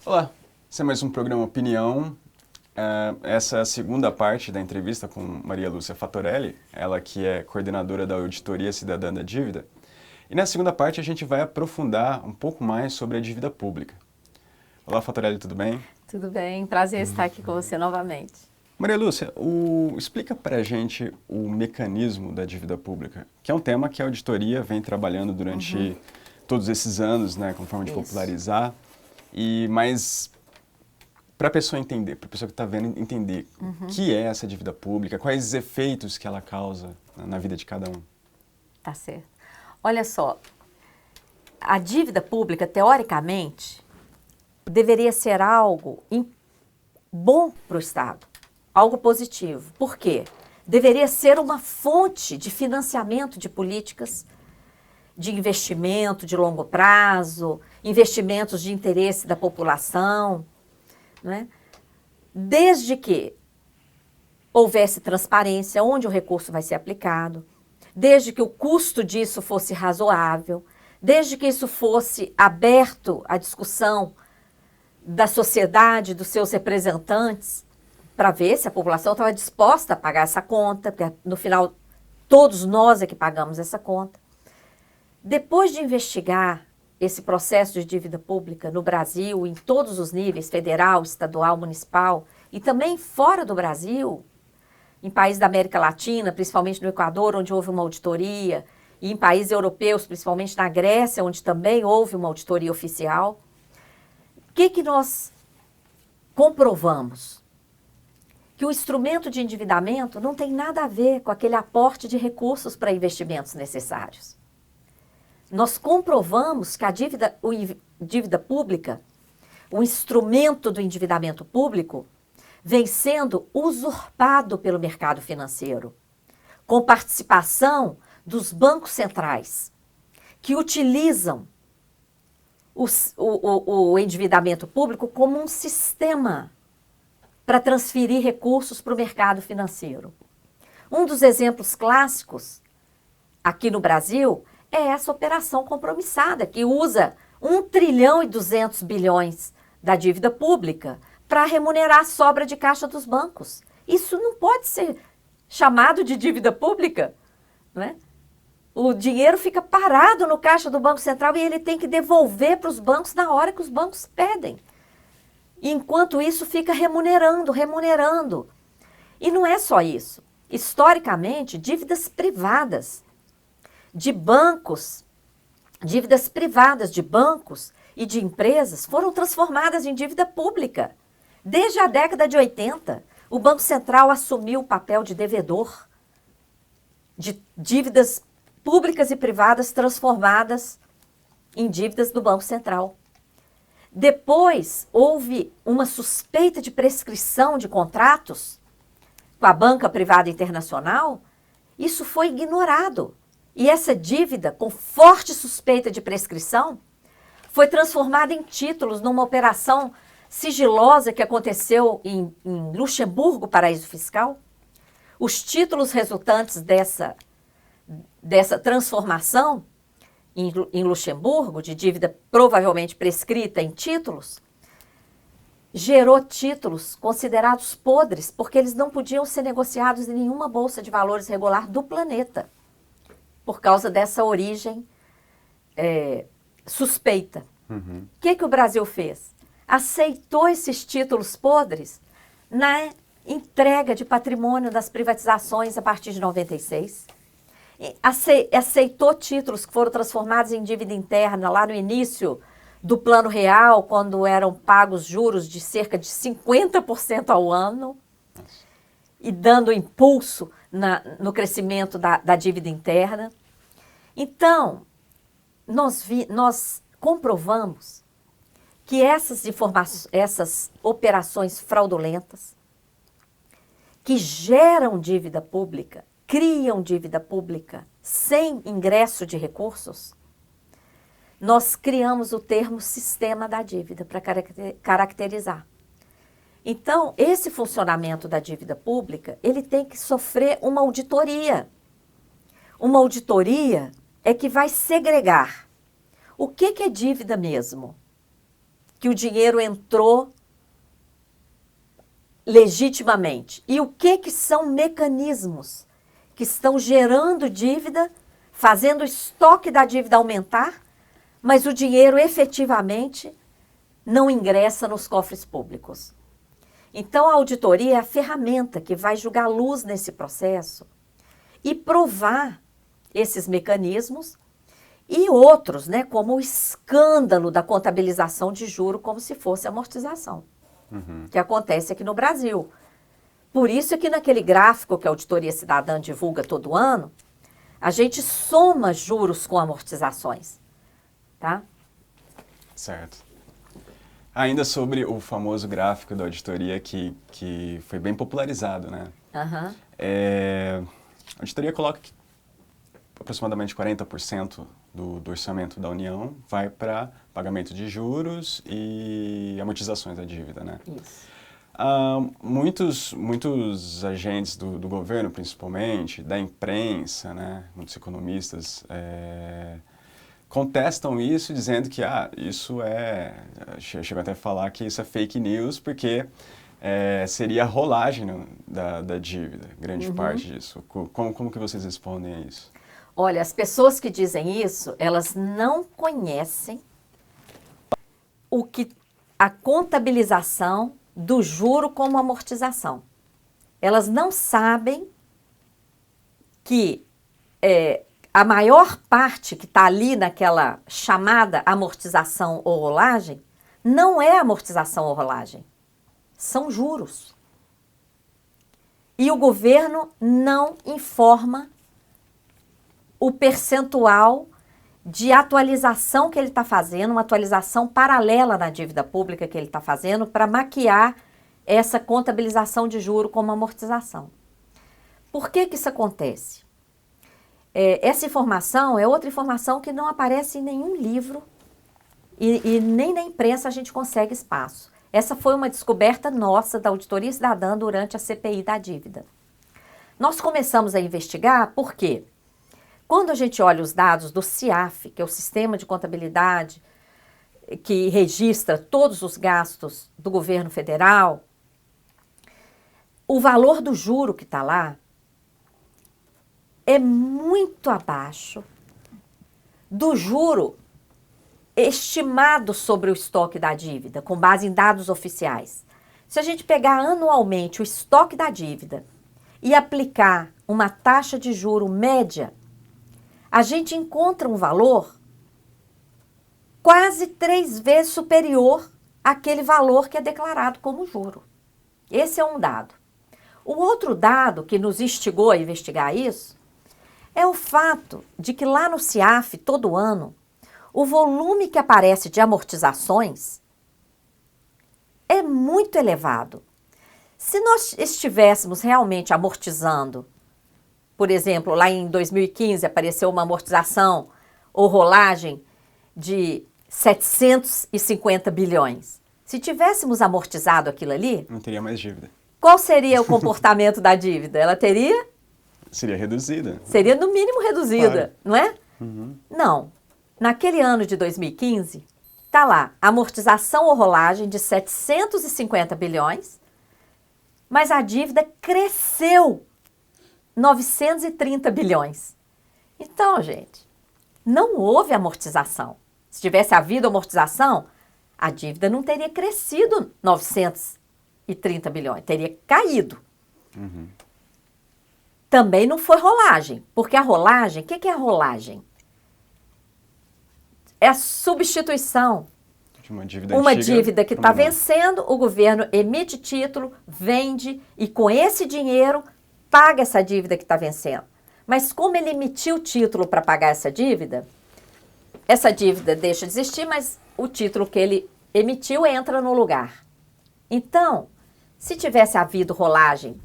Olá, esse é mais um programa Opinião. Essa é a segunda parte da entrevista com Maria Lúcia Fattorelli, ela que é coordenadora da Auditoria Cidadã da Dívida. E na segunda parte a gente vai aprofundar um pouco mais sobre a dívida pública. Olá, Fattorelli, tudo bem? Tudo bem, prazer estar aqui com você novamente. Maria Lúcia, explica para a gente o mecanismo da dívida pública, que é um tema que a auditoria vem trabalhando durante todos esses anos, né, como forma de popularizar. Mas para a pessoa entender, para a pessoa que está vendo entender o que é essa dívida pública, quais os efeitos que ela causa na vida de cada um. Tá certo. Olha só, a dívida pública, teoricamente, deveria ser algo bom para o Estado, algo positivo. Por quê? Deveria ser uma fonte de financiamento de políticas de investimento de longo prazo, investimentos de interesse da população, né? Desde que houvesse transparência onde o recurso vai ser aplicado, desde que o custo disso fosse razoável, desde que isso fosse aberto à discussão da sociedade, dos seus representantes, para ver se a população estava disposta a pagar essa conta, porque no final todos nós é que pagamos essa conta. Depois de investigar esse processo de dívida pública no Brasil, em todos os níveis, federal, estadual, municipal, e também fora do Brasil, em países da América Latina, principalmente no Equador, onde houve uma auditoria, e em países europeus, principalmente na Grécia, onde também houve uma auditoria oficial, o que nós comprovamos? Que o instrumento de endividamento não tem nada a ver com aquele aporte de recursos para investimentos necessários. Nós comprovamos que a dívida pública, o instrumento do endividamento público, vem sendo usurpado pelo mercado financeiro, com participação dos bancos centrais, que utilizam o endividamento público como um sistema para transferir recursos para o mercado financeiro. Um dos exemplos clássicos aqui no Brasil é essa operação compromissada, que usa 1 trilhão e 200 bilhões da dívida pública para remunerar a sobra de caixa dos bancos. Isso não pode ser chamado de dívida pública, né? O dinheiro fica parado no caixa do Banco Central e ele tem que devolver para os bancos na hora que os bancos pedem. Enquanto isso, fica remunerando. E não é só isso. Historicamente, dívidas privadas de bancos, dívidas privadas de bancos e de empresas foram transformadas em dívida pública. Desde a década de 80, o Banco Central assumiu o papel de devedor de dívidas públicas e privadas transformadas em dívidas do Banco Central. Depois, houve uma suspeita de prescrição de contratos com a banca privada internacional. Isso foi ignorado. E essa dívida, com forte suspeita de prescrição, foi transformada em títulos numa operação sigilosa que aconteceu em Luxemburgo, paraíso fiscal. Os títulos resultantes dessa transformação em Luxemburgo, de dívida provavelmente prescrita em títulos, gerou títulos considerados podres, porque eles não podiam ser negociados em nenhuma bolsa de valores regular do planeta, por causa dessa origem suspeita. O que o Brasil fez? Aceitou esses títulos podres na entrega de patrimônio das privatizações a partir de 96. Aceitou títulos que foram transformados em dívida interna lá no início do Plano Real, quando eram pagos juros de cerca de 50% ao ano, e dando impulso no crescimento da dívida interna. Então, nós comprovamos que essas operações fraudulentas, que geram dívida pública, criam dívida pública sem ingresso de recursos, nós criamos o termo sistema da dívida para caracterizar. Então, esse funcionamento da dívida pública, ele tem que sofrer uma auditoria. Uma auditoria é que vai segregar o que é dívida mesmo. que o dinheiro entrou legitimamente. E o que são mecanismos que estão gerando dívida, fazendo o estoque da dívida aumentar, mas o dinheiro efetivamente não ingressa nos cofres públicos. Então, a auditoria é a ferramenta que vai jogar luz nesse processo e provar esses mecanismos e outros, né, como o escândalo da contabilização de juro como se fosse amortização, que acontece aqui no Brasil. Por isso é que naquele gráfico que a Auditoria Cidadã divulga todo ano, a gente soma juros com amortizações, tá? Certo. Ainda sobre o famoso gráfico da auditoria que foi bem popularizado, né? Uhum. A auditoria coloca que aproximadamente 40% do orçamento da União vai para pagamento de juros e amortizações da dívida, né? Isso. Muitos agentes do governo, principalmente, da imprensa, né, muitos economistas, contestam isso dizendo que isso chegam até a falar que isso é fake news porque seria a rolagem da dívida, grande parte disso. Como que vocês respondem a isso? Olha, as pessoas que dizem isso, elas não conhecem a contabilização do juro como amortização. Elas não sabem que a maior parte que está ali naquela chamada amortização ou rolagem não é amortização ou rolagem, são juros. E o governo não informa o percentual de atualização que ele está fazendo, uma atualização paralela na dívida pública que ele está fazendo para maquiar essa contabilização de juro como amortização. Por que isso acontece? Essa informação é outra informação que não aparece em nenhum livro e nem na imprensa a gente consegue espaço. Essa foi uma descoberta nossa da Auditoria Cidadã durante a CPI da dívida. Nós começamos a investigar por quê? Quando a gente olha os dados do CIAF, que é o Sistema de Contabilidade que registra todos os gastos do governo federal, o valor do juro que está lá é muito abaixo do juro estimado sobre o estoque da dívida, com base em dados oficiais. Se a gente pegar anualmente o estoque da dívida e aplicar uma taxa de juro média, a gente encontra um valor quase 3 vezes superior àquele valor que é declarado como juro. Esse é um dado. O outro dado que nos instigou a investigar isso é o fato de que lá no CIAF, todo ano, o volume que aparece de amortizações é muito elevado. Se nós estivéssemos realmente amortizando, por exemplo, lá em 2015 apareceu uma amortização ou rolagem de 750 bilhões. Se tivéssemos amortizado aquilo ali... Não teria mais dívida. Qual seria o comportamento da dívida? Ela teria... Seria reduzida. Seria no mínimo reduzida, claro. Não é? Uhum. Não. Naquele ano de 2015, está lá, amortização ou rolagem de 750 bilhões, mas a dívida cresceu 930 bilhões. Então, gente, não houve amortização. Se tivesse havido amortização, a dívida não teria crescido 930 bilhões, teria caído. Uhum. Também não foi rolagem, porque a rolagem, o que é a rolagem? É a substituição. De uma dívida dívida que está vencendo, o governo emite título, vende e com esse dinheiro paga essa dívida que está vencendo. Mas como ele emitiu o título para pagar essa dívida deixa de existir, mas o título que ele emitiu entra no lugar. Então, se tivesse havido rolagem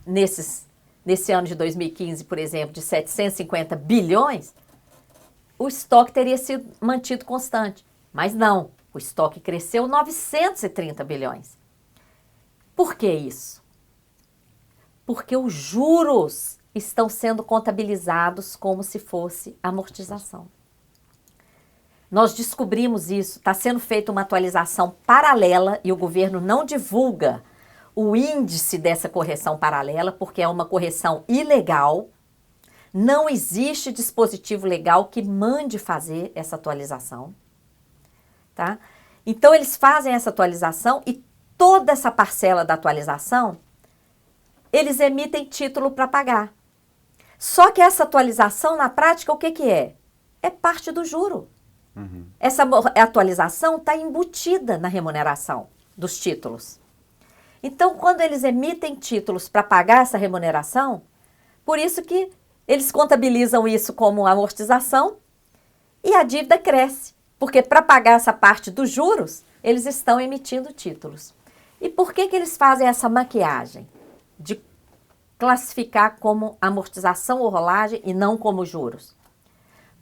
nesse ano de 2015, por exemplo, de 750 bilhões, o estoque teria sido mantido constante. Mas não, o estoque cresceu 930 bilhões. Por que isso? Porque os juros estão sendo contabilizados como se fosse amortização. Nós descobrimos isso, está sendo feita uma atualização paralela e o governo não divulga o índice dessa correção paralela, porque é uma correção ilegal. Não existe dispositivo legal que mande fazer essa atualização, tá? Então, eles fazem essa atualização e toda essa parcela da atualização, eles emitem título para pagar. Só que essa atualização, na prática, o que que é? É parte do juro. Uhum. Essa atualização está embutida na remuneração dos títulos. Então, quando eles emitem títulos para pagar essa remuneração, por isso que eles contabilizam isso como amortização e a dívida cresce. Porque para pagar essa parte dos juros, eles estão emitindo títulos. E por que que eles fazem essa maquiagem de classificar como amortização ou rolagem e não como juros?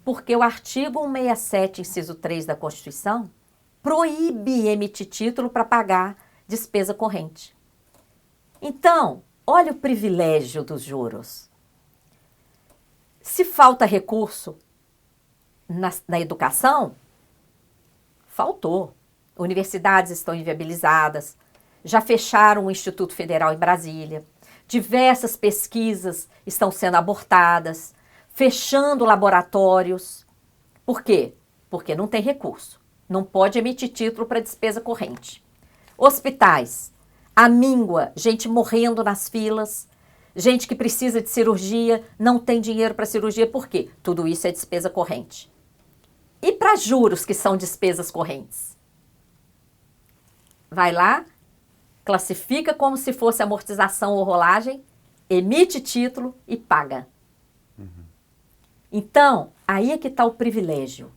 Porque o artigo 167, inciso 3 da Constituição, proíbe emitir título para pagar despesa corrente. Então, olha o privilégio dos juros. Se falta recurso na educação, faltou. Universidades estão inviabilizadas, já fecharam o Instituto Federal em Brasília, diversas pesquisas estão sendo abortadas, fechando laboratórios. Por quê? Porque não tem recurso. Não pode emitir título para despesa corrente. Hospitais, a míngua, gente morrendo nas filas, gente que precisa de cirurgia, não tem dinheiro para cirurgia. Por quê? Tudo isso é despesa corrente. E para juros, que são despesas correntes? Vai lá, classifica como se fosse amortização ou rolagem, emite título e paga. Então, aí é que está o privilégio.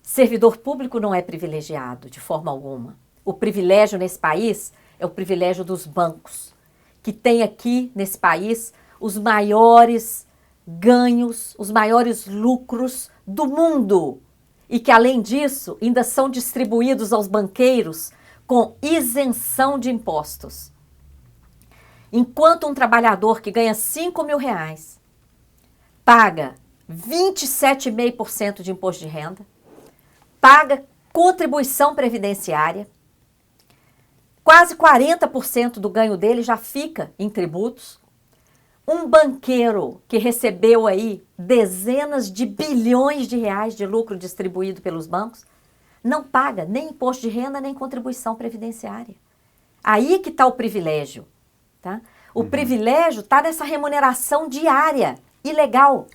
Servidor público não é privilegiado de forma alguma. O privilégio nesse país é o privilégio dos bancos, que tem aqui nesse país os maiores ganhos, os maiores lucros do mundo. E que, além disso, ainda são distribuídos aos banqueiros com isenção de impostos. Enquanto um trabalhador que ganha R$5.000 paga 27,5% de imposto de renda, paga contribuição previdenciária, quase 40% do ganho dele já fica em tributos. Um banqueiro que recebeu aí dezenas de bilhões de reais de lucro distribuído pelos bancos, não paga nem imposto de renda, nem contribuição previdenciária. Aí que está o privilégio. Tá? O privilégio está nessa remuneração diária, ilegal.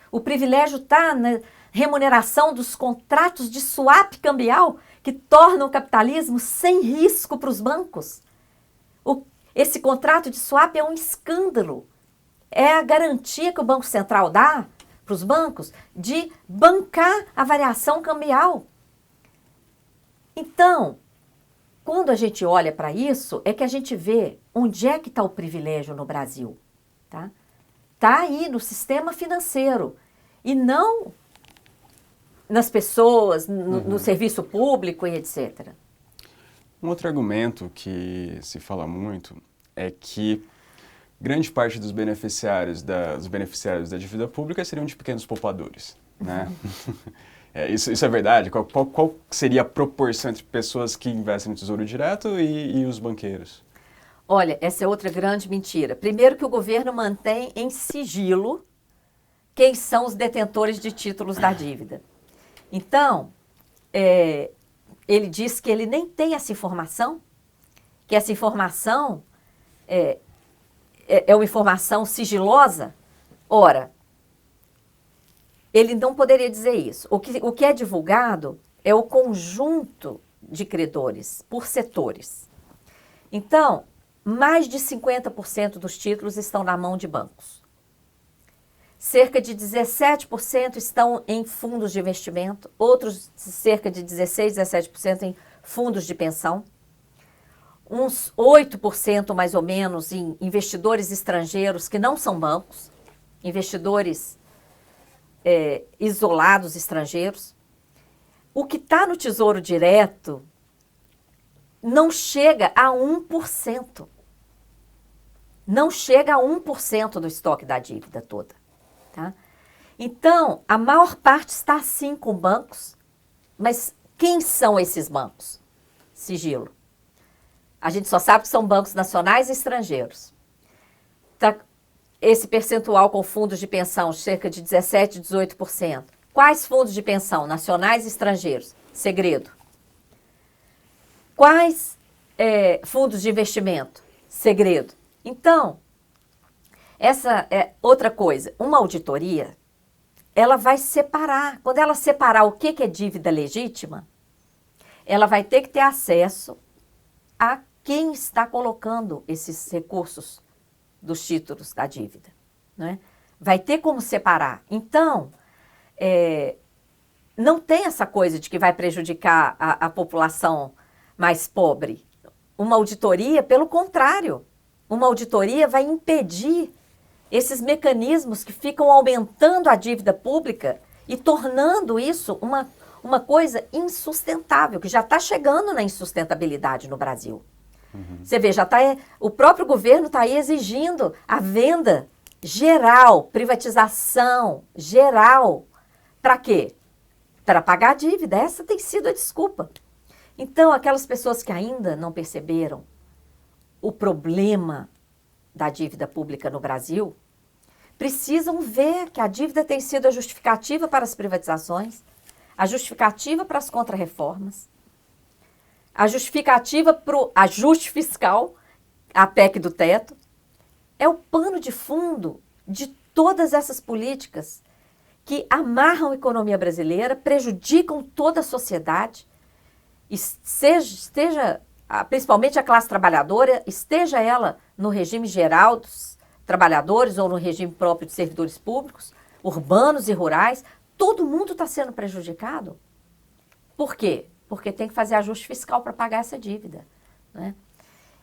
O privilégio está na remuneração dos contratos de swap cambial que tornam o capitalismo sem risco para os bancos. Esse contrato de swap é um escândalo. É a garantia que o Banco Central dá para os bancos de bancar a variação cambial. Então, quando a gente olha para isso, é que a gente vê onde é que está o privilégio no Brasil. Tá? Tá aí no sistema financeiro e não nas pessoas, no serviço público e etc. Um outro argumento que se fala muito é que grande parte dos beneficiários da dívida pública seriam de pequenos poupadores, né? Isso é verdade? Qual seria a proporção entre pessoas que investem no Tesouro Direto e os banqueiros? Olha, essa é outra grande mentira. Primeiro que o governo mantém em sigilo quem são os detentores de títulos da dívida. Então, ele diz que ele nem tem essa informação, que essa informação é uma informação sigilosa. Ora, ele não poderia dizer isso. O que é divulgado é o conjunto de credores, por setores. Então, mais de 50% dos títulos estão na mão de bancos. Cerca de 17% estão em fundos de investimento, outros cerca de 16, 17% em fundos de pensão, uns 8% mais ou menos em investidores estrangeiros que não são bancos, investidores isolados estrangeiros. O que está no Tesouro Direto não chega a 1%. Não chega a 1% do estoque da dívida toda. Tá? Então, a maior parte está sim com bancos, mas quem são esses bancos? Sigilo. A gente só sabe que são bancos nacionais e estrangeiros. Tá, esse percentual com fundos de pensão, cerca de 17%, 18%. Quais fundos de pensão, nacionais e estrangeiros? Segredo. Quais fundos de investimento? Segredo. Então, essa é outra coisa. Uma auditoria, ela vai separar. Quando ela separar o que é dívida legítima, ela vai ter que ter acesso a quem está colocando esses recursos dos títulos da dívida, né? Vai ter como separar. Então, não tem essa coisa de que vai prejudicar a população mais pobre. Uma auditoria, pelo contrário, uma auditoria vai impedir esses mecanismos que ficam aumentando a dívida pública e tornando isso uma coisa insustentável, que já está chegando na insustentabilidade no Brasil. Você vê, o próprio governo está aí exigindo a venda geral, privatização geral. Para quê? Para pagar a dívida. Essa tem sido a desculpa. Então, aquelas pessoas que ainda não perceberam o problema da dívida pública no Brasil, precisam ver que a dívida tem sido a justificativa para as privatizações, a justificativa para as contrarreformas, a justificativa para o ajuste fiscal, a PEC do teto, é o pano de fundo de todas essas políticas que amarram a economia brasileira, prejudicam toda a sociedade, esteja principalmente a classe trabalhadora, esteja ela no regime geral dos trabalhadores ou no regime próprio de servidores públicos, urbanos e rurais, todo mundo está sendo prejudicado. Por quê? Porque tem que fazer ajuste fiscal para pagar essa dívida, né?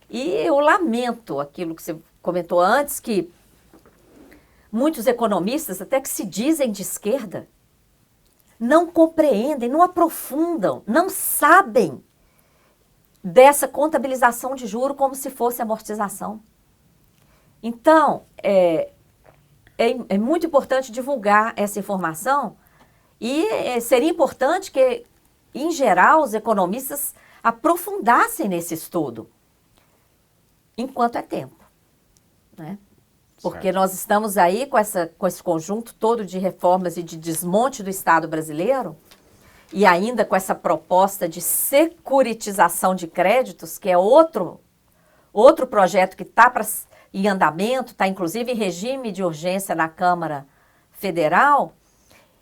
E eu lamento aquilo que você comentou antes, que muitos economistas, até que se dizem de esquerda, não compreendem, não aprofundam, não sabem dessa contabilização de juro como se fosse amortização. Então, é muito importante divulgar essa informação e seria importante que, em geral, os economistas aprofundassem nesse estudo, enquanto é tempo, né? Porque certo. Nós estamos aí com esse conjunto todo de reformas e de desmonte do Estado brasileiro, e ainda com essa proposta de securitização de créditos, que é outro projeto que está em andamento, está inclusive em regime de urgência na Câmara Federal.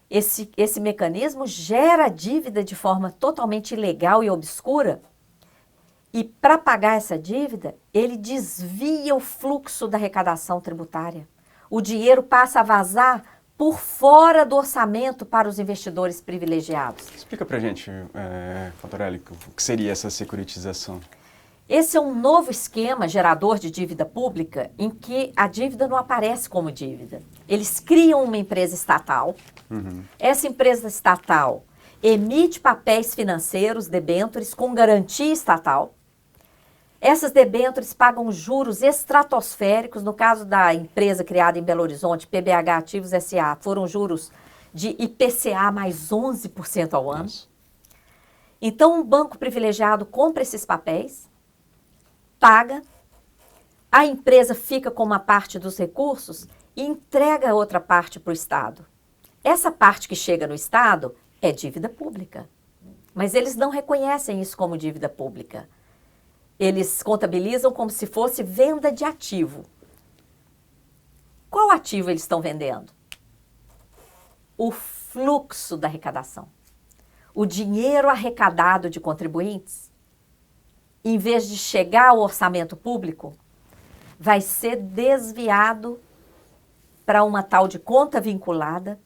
Esse mecanismo gera dívida de forma totalmente ilegal e obscura. E para pagar essa dívida, ele desvia o fluxo da arrecadação tributária. O dinheiro passa a vazar por fora do orçamento para os investidores privilegiados. Explica para a gente, Fontorelli, o que seria essa securitização? Esse é um novo esquema gerador de dívida pública em que a dívida não aparece como dívida. Eles criam uma empresa estatal. Essa empresa estatal emite papéis financeiros, debêntures, com garantia estatal. Essas debêntures pagam juros estratosféricos. No caso da empresa criada em Belo Horizonte, PBH Ativos S.A., foram juros de IPCA mais 11% ao ano. Nossa. Então, um banco privilegiado compra esses papéis, paga, a empresa fica com uma parte dos recursos e entrega a outra parte para o Estado. Essa parte que chega no Estado é dívida pública, mas eles não reconhecem isso como dívida pública. Eles contabilizam como se fosse venda de ativo. Qual ativo eles estão vendendo? O fluxo da arrecadação. O dinheiro arrecadado de contribuintes, em vez de chegar ao orçamento público, vai ser desviado para uma tal de conta vinculada,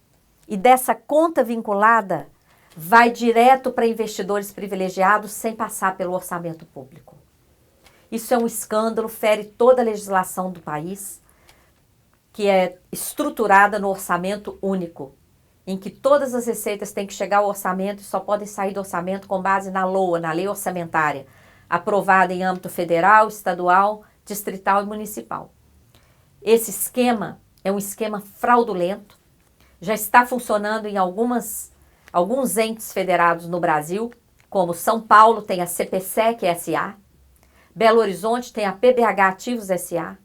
e dessa conta vinculada vai direto para investidores privilegiados sem passar pelo orçamento público. Isso é um escândalo, fere toda a legislação do país, que é estruturada no orçamento único, em que todas as receitas têm que chegar ao orçamento e só podem sair do orçamento com base na LOA, na lei orçamentária, aprovada em âmbito federal, estadual, distrital e municipal. Esse esquema é um esquema fraudulento, já está funcionando em alguns entes federados no Brasil, como São Paulo tem a CPSEC S.A., Belo Horizonte tem a PBH Ativos S.A.,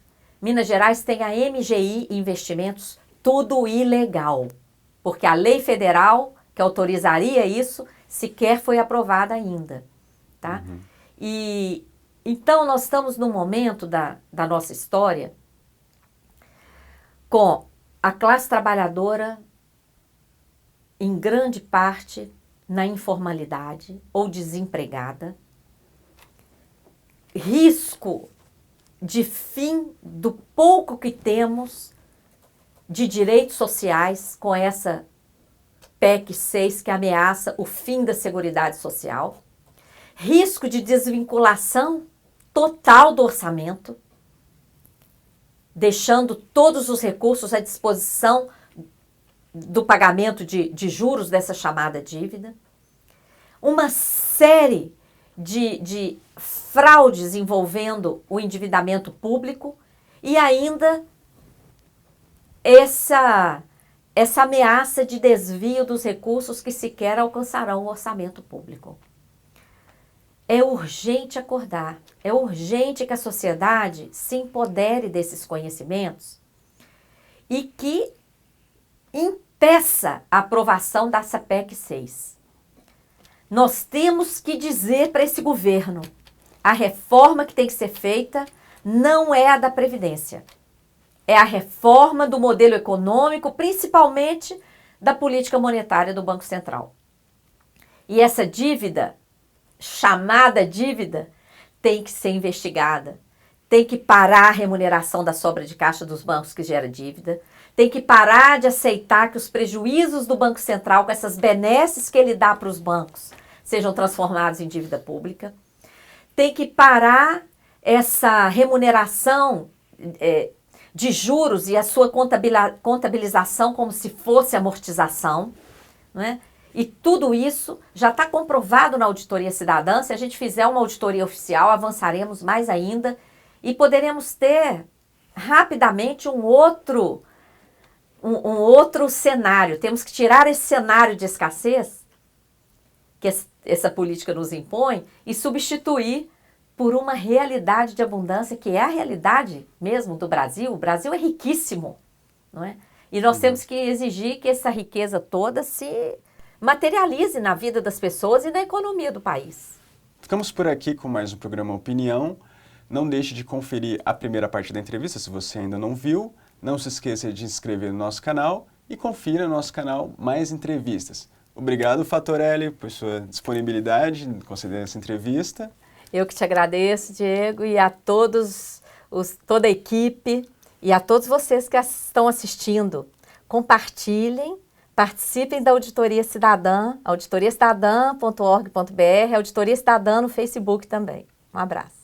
Minas Gerais tem a MGI Investimentos, tudo ilegal, porque a lei federal que autorizaria isso sequer foi aprovada ainda, tá? E então nós estamos num momento da nossa história com a classe trabalhadora em grande parte na informalidade ou desempregada, risco de fim do pouco que temos de direitos sociais com essa PEC 6 que ameaça o fim da Seguridade Social, risco de desvinculação total do orçamento, deixando todos os recursos à disposição do pagamento de juros dessa chamada dívida, uma série de fraudes envolvendo o endividamento público e ainda essa ameaça de desvio dos recursos que sequer alcançarão o orçamento público. É urgente acordar, é urgente que a sociedade se empodere desses conhecimentos e que impeça a aprovação dessa PEC 6. Nós temos que dizer para esse governo, a reforma que tem que ser feita não é a da Previdência. É a reforma do modelo econômico, principalmente da política monetária do Banco Central. E essa dívida, chamada dívida, tem que ser investigada. Tem que parar a remuneração da sobra de caixa dos bancos que gera dívida. Tem que parar de aceitar que os prejuízos do Banco Central, com essas benesses que ele dá para os bancos, sejam transformados em dívida pública. Tem que parar essa remuneração de juros e a sua contabilização como se fosse amortização, não é? E tudo isso já está comprovado na auditoria cidadã. Se a gente fizer uma auditoria oficial, avançaremos mais ainda e poderemos ter rapidamente um outro cenário. Temos que tirar esse cenário de escassez que essa política nos impõe e substituir por uma realidade de abundância, que é a realidade mesmo do Brasil. O Brasil é riquíssimo, não é? E nós temos que exigir que essa riqueza toda se materialize na vida das pessoas e na economia do país. Ficamos por aqui com mais um programa Opinião. Não deixe de conferir a primeira parte da entrevista, se você ainda não viu. Não se esqueça de se inscrever no nosso canal e confira no nosso canal mais entrevistas. Obrigado, Fatorelli, por sua disponibilidade em conceder essa entrevista. Eu que te agradeço, Diego, e a todos, toda a equipe e a todos vocês que estão assistindo. Compartilhem, participem da Auditoria Cidadã, auditoriacidadã.org.br, Auditoria Cidadã no Facebook também. Um abraço.